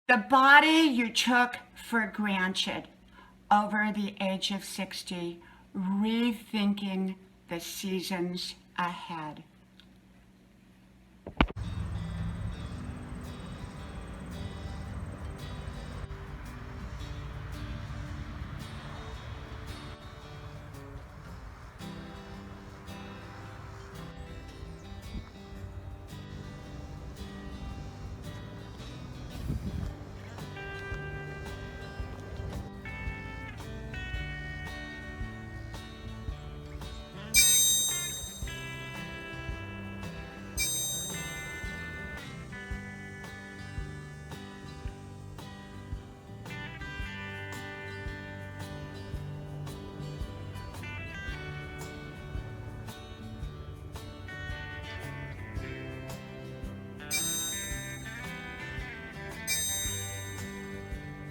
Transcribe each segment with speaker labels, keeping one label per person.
Speaker 1: The body you took for granted over the age of 60, rethinking the seasons ahead.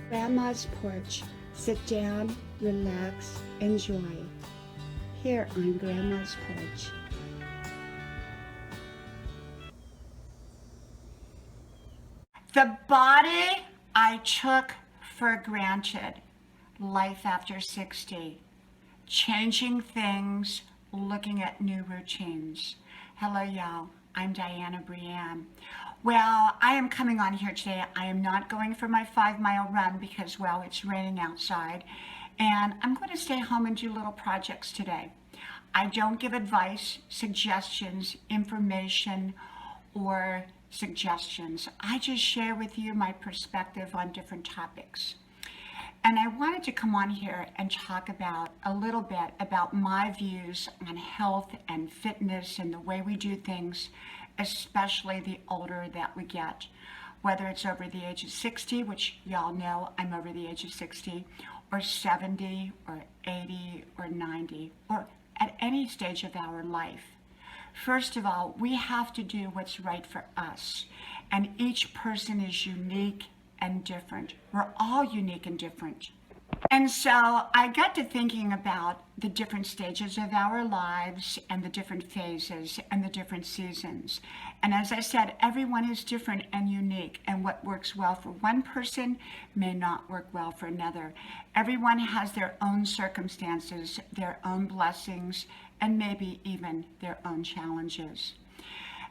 Speaker 1: Grandma's porch. Sit down, relax, enjoy. Here on Grandma's porch. The body I took for granted. Life after 60. Changing things, looking at new routines. Hello, y'all. I'm Dianna Brianne. Well, I am coming on here today. I am not going for my 5-mile run because, well, it's raining outside. And I'm going to stay home and do little projects today. I don't give advice, suggestions, information, or suggestions. I just share with you my perspective on different topics. And I wanted to come on here and talk about a little bit about my views on health and fitness and the way we do things, especially the older that we get. Whether it's over the age of 60, which y'all know I'm over the age of 60, or 70, or 80, or 90, or at any stage of our life. First of all, we have to do what's right for us. And each person is unique and different. We're all unique and different. And so I got to thinking about the different stages of our lives and the different phases and the different seasons. And as I said, everyone is different and unique, and what works well for one person may not work well for another. Everyone has their own circumstances, their own blessings, and maybe even their own challenges.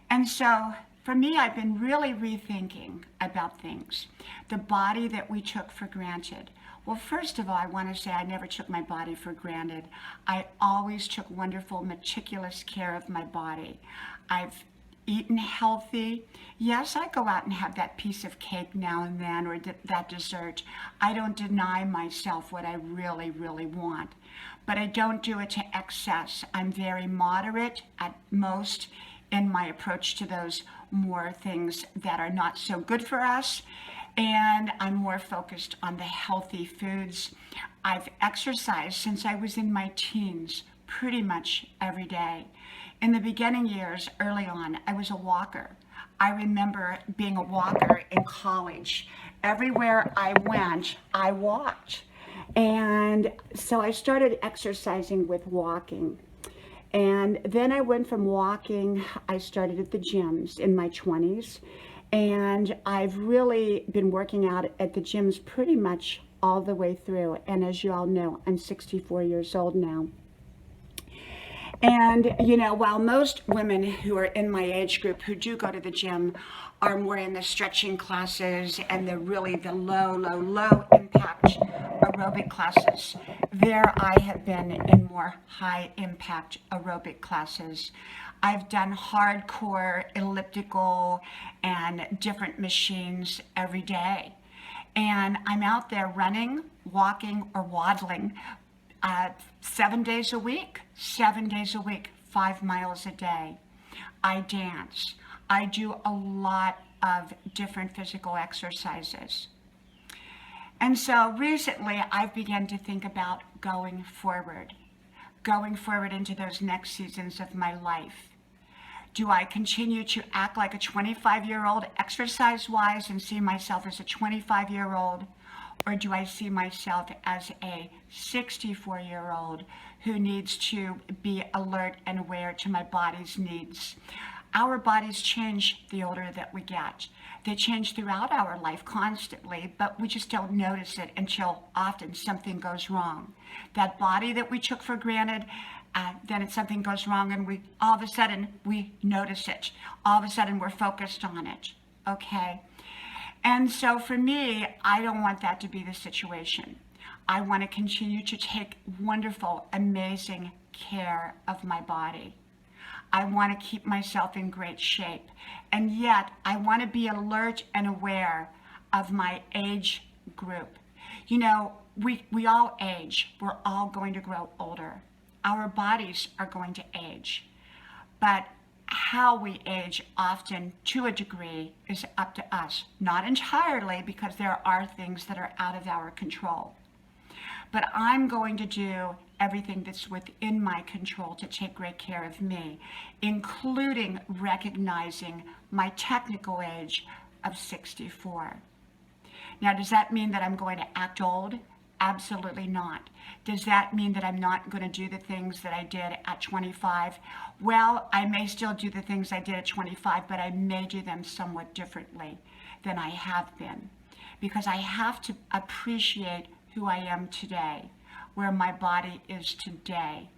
Speaker 1: And so for me, I've been really rethinking about things. The body that we took for granted. Well, first of all, I want to say I never took my body for granted. I always took wonderful, meticulous care of my body. I've eaten healthy. Yes, I go out and have that piece of cake now and then, or that dessert. I don't deny myself what I really, really want. But I don't do it to excess. I'm very moderate at most in my approach to those more things that are not so good for us. And I'm more focused on the healthy foods. I've exercised since I was in my teens, pretty much every day. In the beginning years, early on, I was a walker. I remember being a walker in college. Everywhere I went, I walked. And so I started exercising with walking. And then I went from walking, I started at the gyms in my 20s. And I've really been working out at the gyms pretty much all the way through. And as you all know, I'm 64 years old now. And, you know, while most women who are in my age group who do go to the gym are more in the stretching classes and the low impact aerobic classes, there I have been in more high impact aerobic classes. I've done hardcore elliptical and different machines every day. And I'm out there running, walking, or waddling 7 days a week, 5 miles a day. I dance. I do a lot of different physical exercises. And so recently I've begun to think about going forward into those next seasons of my life. Do I continue to act like a 25-year-old exercise-wise and see myself as a 25-year-old? Or do I see myself as a 64-year-old who needs to be alert and aware to my body's needs? Our bodies change the older that we get. They change throughout our life constantly, but we just don't notice it until often something goes wrong. That body that we took for granted, then something goes wrong and all of a sudden we notice it. All of a sudden we're focused on it, okay? And so for me, I don't want that to be the situation. I want to continue to take wonderful, amazing care of my body. I want to keep myself in great shape. And yet, I want to be alert and aware of my age group. You know, we all age. We're all going to grow older. Our bodies are going to age. But how we age often, to a degree, is up to us. Not entirely, because there are things that are out of our control. But I'm going to do everything that's within my control to take great care of me, including recognizing my technical age of 64. Now, does that mean that I'm going to act old? Absolutely not. Does that mean that I'm not going to do the things that I did at 25? Well, I may still do the things I did at 25, but I may do them somewhat differently than I have been, because I have to appreciate who I am today, where my body is today.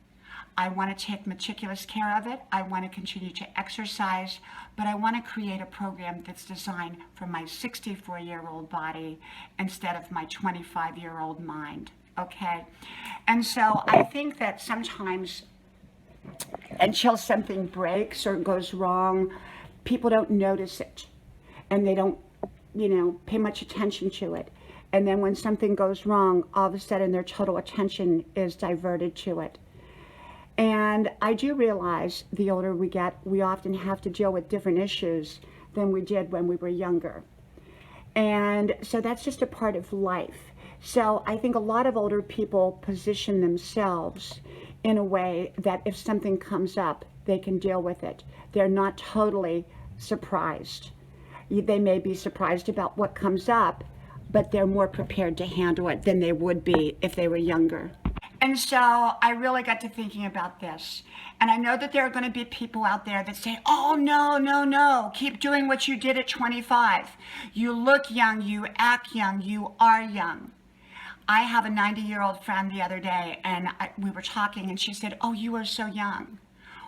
Speaker 1: I want to take meticulous care of it. I want to continue to exercise, but I want to create a program that's designed for my 64-year-old body instead of my 25-year-old mind, okay? And so I think that sometimes, until something breaks or goes wrong, people don't notice it, and they don't, pay much attention to it. And then when something goes wrong, all of a sudden their total attention is diverted to it. And I do realize the older we get, we often have to deal with different issues than we did when we were younger. And so that's just a part of life. So I think a lot of older people position themselves in a way that if something comes up, they can deal with it. They're not totally surprised. They may be surprised about what comes up, but they're more prepared to handle it than they would be if they were younger. And so I really got to thinking about this. And I know that there are going to be people out there that say, oh, no, keep doing what you did at 25. You look young, you act young, you are young. I have a 90-year-old friend the other day, and we were talking, and she said, oh, you are so young.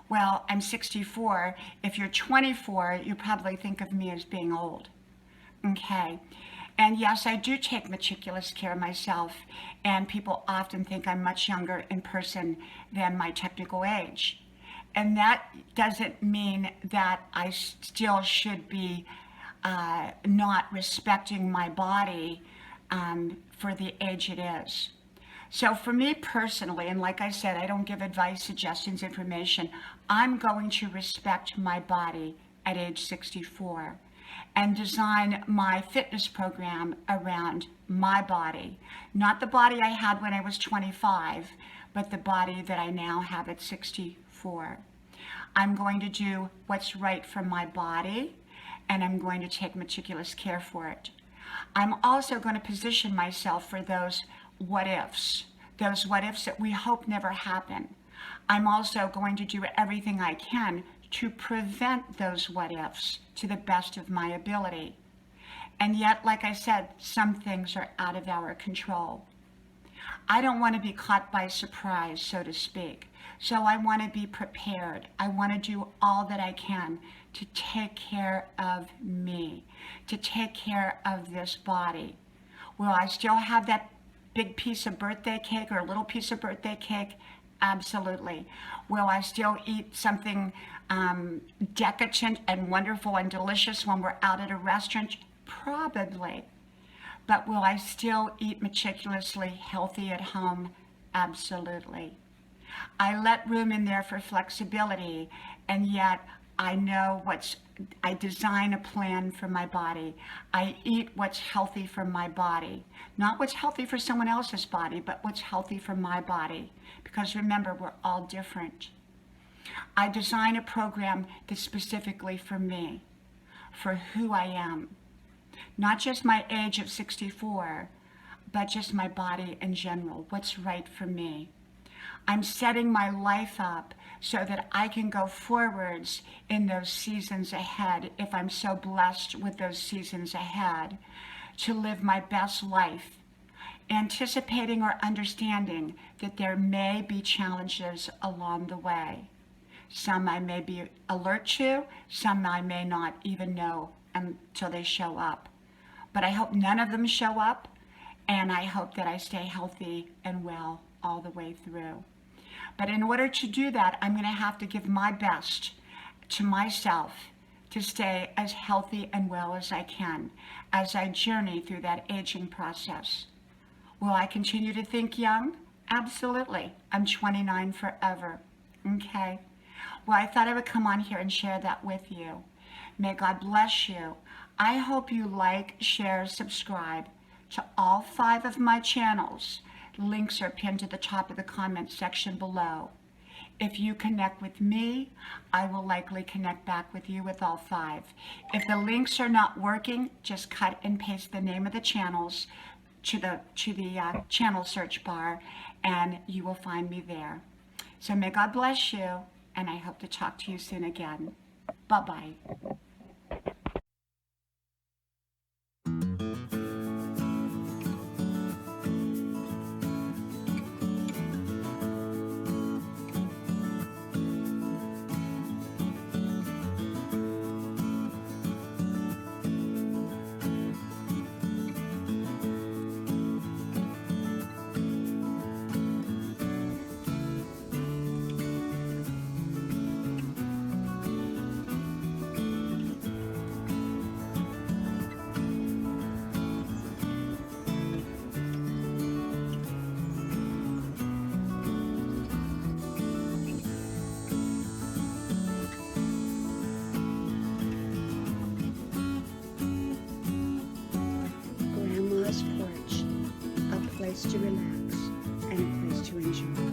Speaker 1: Well, I'm 64. If you're 24, you probably think of me as being old. Okay. And yes, I do take meticulous care of myself, and people often think I'm much younger in person than my technical age. And that doesn't mean that I still should be not respecting my body for the age it is. So for me personally, and like I said, I don't give advice, suggestions, information, I'm going to respect my body at age 64. And design my fitness program around my body. Not the body I had when I was 25, but the body that I now have at 64. I'm going to do what's right for my body, and I'm going to take meticulous care for it. I'm also going to position myself for those what ifs that we hope never happen. I'm also going to do everything I can to prevent those what ifs to the best of my ability. And yet, like I said, some things are out of our control. I don't want to be caught by surprise, so to speak. So I want to be prepared. I want to do all that I can to take care of me, to take care of this body. Will I still have that big piece of birthday cake or a little piece of birthday cake? Absolutely. Will I still eat something decadent and wonderful and delicious when we're out at a restaurant? Probably. But will I still eat meticulously healthy at home? Absolutely. I let room in there for flexibility, and yet I know I design a plan for my body. I eat what's healthy for my body. Not what's healthy for someone else's body, but what's healthy for my body. Because remember, we're all different. I design a program that's specifically for me, for who I am. Not just my age of 64, but just my body in general, what's right for me. I'm setting my life up so that I can go forwards in those seasons ahead, if I'm so blessed with those seasons ahead, to live my best life, anticipating or understanding that there may be challenges along the way. Some I may be alert to, some I may not even know until they show up. But I hope none of them show up, and I hope that I stay healthy and well all the way through. But in order to do that, I'm going to have to give my best to myself to stay as healthy and well as I can as I journey through that aging process. Will I continue to think young? Absolutely. I'm 29 forever. Okay. Well, I thought I would come on here and share that with you. May God bless you. I hope you like, share, subscribe to all 5 of my channels. Links are pinned to the top of the comment section below. If you connect with me, I will likely connect back with you with all 5. If the links are not working, just cut and paste the name of the channels to the channel search bar, and you will find me there. So may God bless you, and I hope to talk to you soon again. Bye-bye. Porch, a place to relax and a place to enjoy.